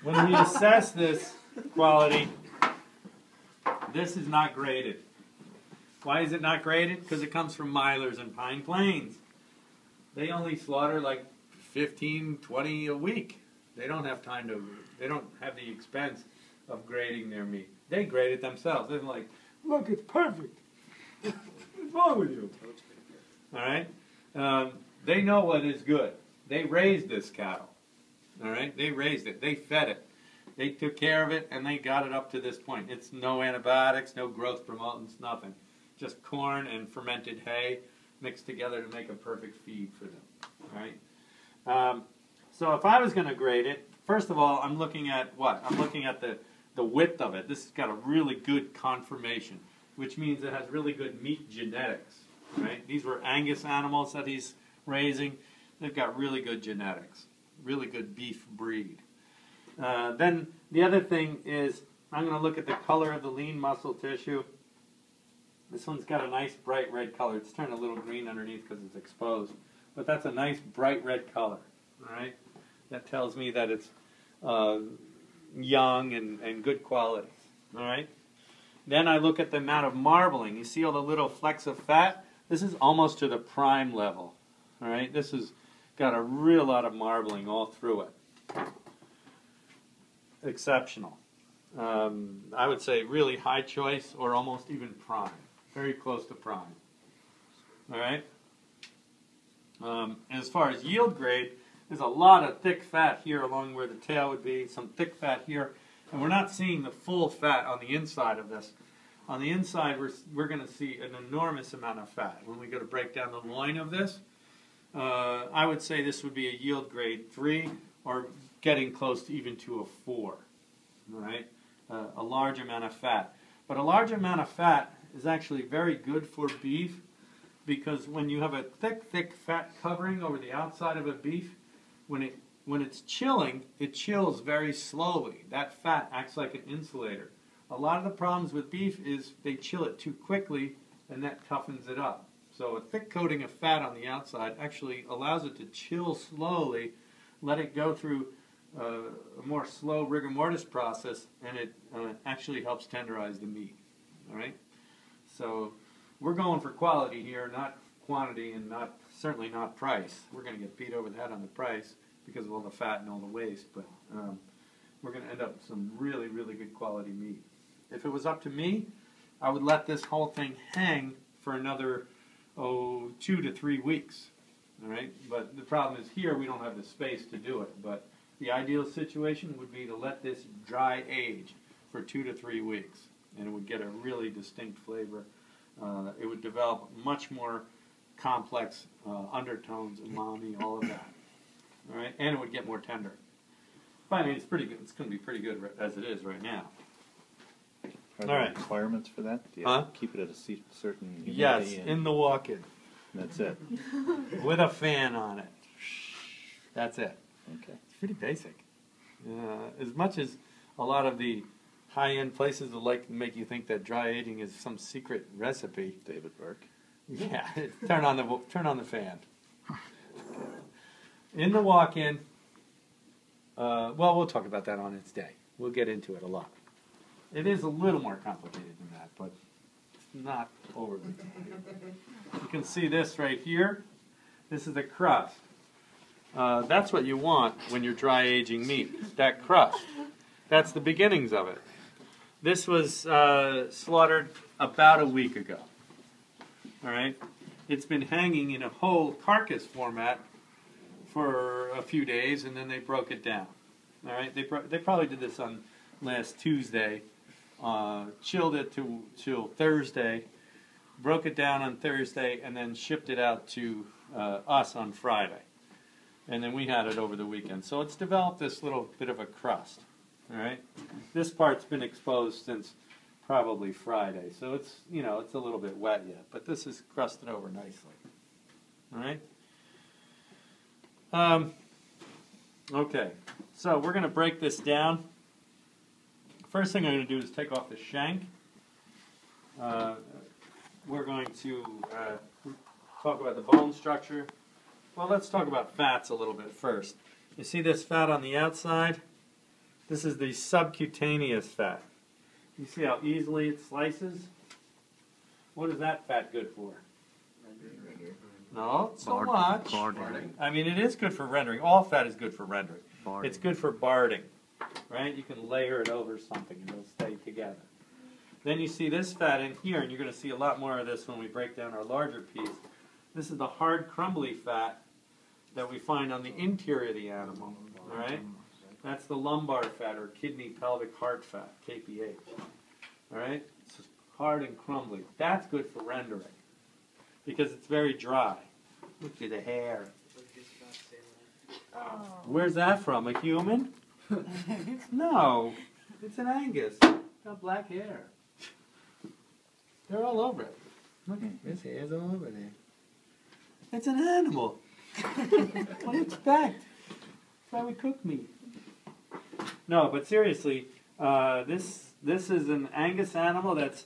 when we assess this quality, this is not graded. Why is it not graded? Because it comes from milers in Pine Plains. They only slaughter like 15, 20 a week. They don't have time to, they don't have the expense of grading their meat. They grade it themselves. They're like, look, it's perfect. What's wrong with you? All right? They know what is good. They raised this cattle. All right? They raised it. They fed it. They took care of it, and they got it up to this point. It's no antibiotics, no growth promotants, nothing. Just corn and fermented hay mixed together to make a perfect feed for them. All right? So if I was going to grade it, first of all, I'm looking at what? I'm looking at the width of it. This has got a really good conformation, which means it has really good meat genetics. Right? These were Angus animals that he's raising. They've got really good genetics, really good beef breed. Then the other thing is I'm going to look at the color of the lean muscle tissue. This one's got a nice bright red color. It's turned a little green underneath because it's exposed. But that's a nice bright red color. All right? That tells me that it's young and good quality. All right? Then I look at the amount of marbling. You see all the little flecks of fat? This is almost to the prime level. All right? This has got a real lot of marbling all through it. Exceptional. I would say really high choice or almost even prime. Very close to prime. All right? As far as yield grade, there's a lot of thick fat here along where the tail would be, some thick fat here, and we're not seeing the full fat on the inside of this. On the inside, we're going to see an enormous amount of fat. When we go to break down the loin of this, I would say this would be a yield grade 3 or getting close to even to a 4. All right? A large amount of fat. But a large amount of fat is actually very good for beef because when you have a thick fat covering over the outside of a beef, when it's chilling, it chills very slowly. That fat acts like an insulator. A lot of the problems with beef is they chill it too quickly and that toughens it up. So a thick coating of fat on the outside actually allows it to chill slowly, let it go through a more slow rigor mortis process, and it actually helps tenderize the meat. All right? So we're going for quality here, not quantity, and certainly not price. We're going to get beat over the head on the price because of all the fat and all the waste, but we're going to end up with some really, really good quality meat. If it was up to me, I would let this whole thing hang for another 2 to 3 weeks. All right? But the problem is here we don't have the space to do it. But the ideal situation would be to let this dry age for 2 to 3 weeks, and it would get a really distinct flavor. It would develop much more complex undertones, umami, all of that. All right, and it would get more tender. But I mean, it's pretty good. It's going to be pretty good as it is right now. Are there requirements for that? Do you have to keep it at a certain humidity? Yes, in the walk-in. That's it. With a fan on it. That's it. Okay. It's pretty basic. As much as a lot of the high-end places would like to make you think that dry aging is some secret recipe. David Burke. Yeah, turn on the fan. In the walk-in, well, we'll talk about that on its day. We'll get into it a lot. It is a little more complicated than that, but it's not overly complicated. You can see this right here. This is the crust. That's what you want when you're dry aging meat, that crust. That's the beginnings of it. This was slaughtered about a week ago. All right? It's been hanging in a whole carcass format for a few days, and then they broke it down. All right? They probably did this on last Tuesday, chilled it till Thursday, broke it down on Thursday, and then shipped it out to us on Friday. And then we had it over the weekend. So it's developed this little bit of a crust. All right? This part's been exposed since probably Friday. So it's, it's a little bit wet yet. But this is crusted over nicely. All right? Okay. So we're going to break this down. First thing I'm going to do is take off the shank. We're going to talk about the bone structure. Well, let's talk about fats a little bit first. You see this fat on the outside? This is the subcutaneous fat. You see how easily it slices? What is that fat good for? No, so much. Barding. I mean, it is good for rendering. All fat is good for rendering. Barding. It's good for barding, right? You can layer it over something and it'll stay together. Then you see this fat in here, and you're going to see a lot more of this when we break down our larger piece. This is the hard, crumbly fat that we find on the interior of the animal, all right? That's the lumbar fat, or kidney pelvic heart fat, KPH, all right? It's hard and crumbly. That's good for rendering because it's very dry. Look at the hair. Where's that from? A human? No, it's an Angus. It's got black hair. They're all over it. Look, his hair's all over there. It's an animal. What do you expect? That's why we cook meat. No, but seriously, this is an Angus animal that's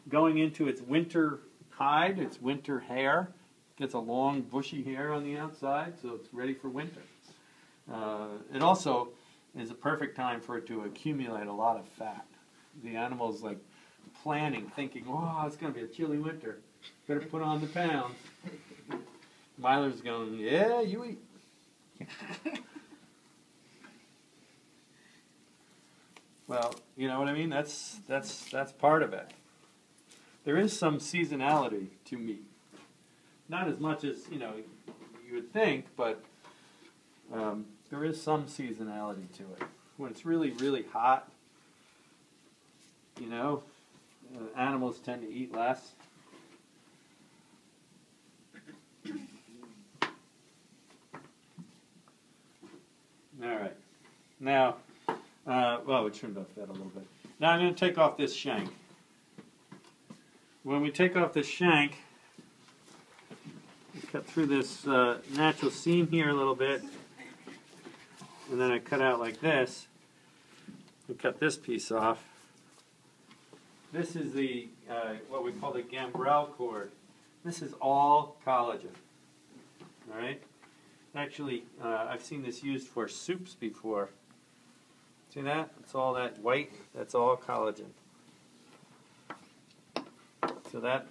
going into its winter hide, its winter hair. Gets a long, bushy hair on the outside, so it's ready for winter. It also is a perfect time for it to accumulate a lot of fat. The animal's like planning, thinking, oh, it's going to be a chilly winter. Better put on the pounds. Myler's going, yeah, you eat. Well, you know what I mean? That's part of it. There is some seasonality to meat. Not as much as, you would think, but there is some seasonality to it. When it's really, really hot, animals tend to eat less. All right. Now, we trimmed off that a little bit. Now I'm going to take off this shank. When we take off this shank, we cut through this natural seam here a little bit, and then I cut out like this. We cut this piece off. This is the what we call the gambrel cord. This is all collagen. All right. Actually, I've seen this used for soups before. See that? It's all that white. That's all collagen. So that,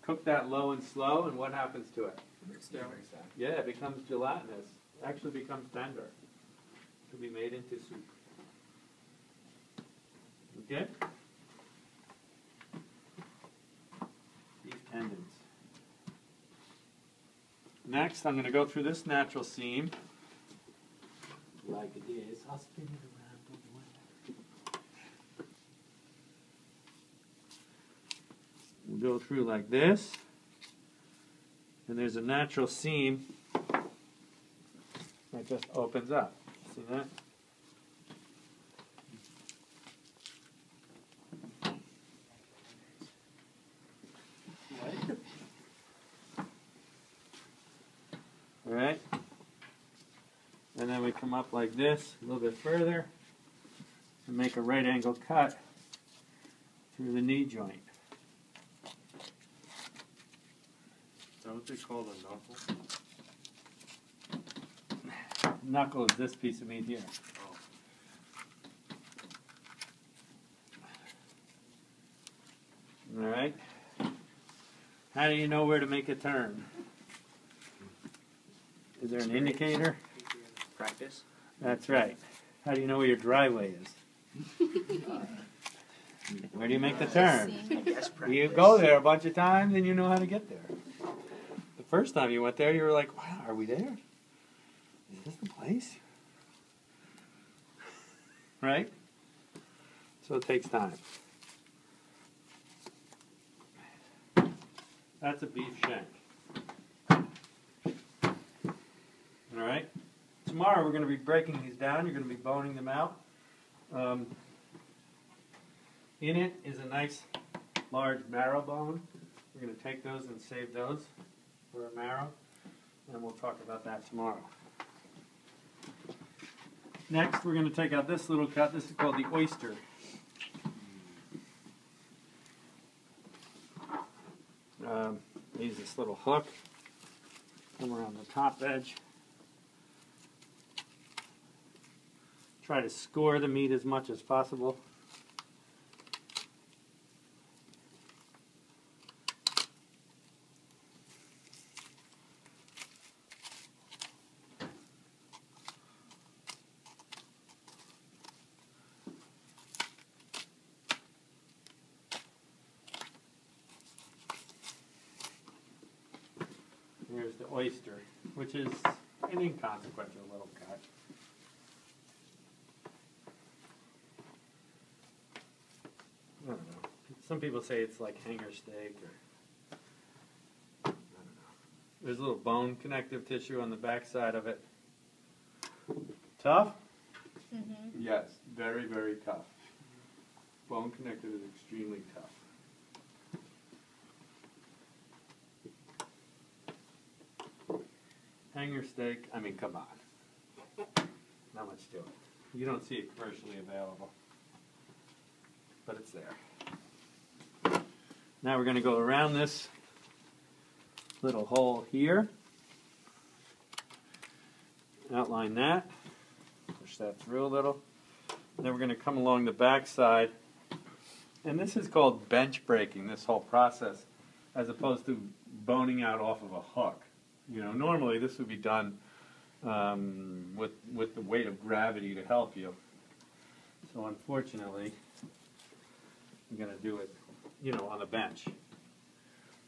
cook that low and slow, and what happens to it? Yeah, it becomes gelatinous. It actually becomes tender. It can be made into soup. Okay? Beef tendons. Next, I'm going to go through this natural seam. Like it is. I'll spin it around. We'll go through like this. And there's a natural seam that just opens up. See that? All right. And then we come up like this, a little bit further, and make a right angle cut through the knee joint. Is that what they call the knuckle? Knuckle is this piece of meat here. All right. How do you know where to make a turn? Is there an indicator? Practice. That's right. How do you know where your driveway is? Where do you make the turn? Yes, practice. You go there a bunch of times and you know how to get there. The first time you went there, you were like, wow, are we there? Is this the place? Right? So it takes time. That's a beef shank. All right? Tomorrow we're going to be breaking these down. You're going to be boning them out. In it is a nice large marrow bone. We're going to take those and save those for a marrow, and we'll talk about that tomorrow. Next, we're going to take out this little cut. This is called the oyster. Use this little hook, come around the top edge, Try to score the meat as much as possible. Here's the oyster, which is an inconsequential little cut. I don't know. Some people say it's like hanger steak, or I don't know. There's a little bone connective tissue on the back side of it. Tough? Mm-hmm. Yes, very, very tough. Bone connective is extremely tough. Hanger steak, I mean, come on. Not much to it. You don't see it commercially available. But it's there. Now we're going to go around this little hole here. Outline that. Push that through a little. Then we're going to come along the back side. And this is called bench breaking, this whole process, as opposed to boning out off of a hook. You know, normally this would be done with the weight of gravity to help you. So unfortunately, I'm going to do it, you know, on a bench.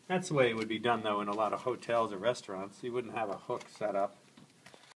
That's the way it would be done, though, in a lot of hotels or restaurants. You wouldn't have a hook set up.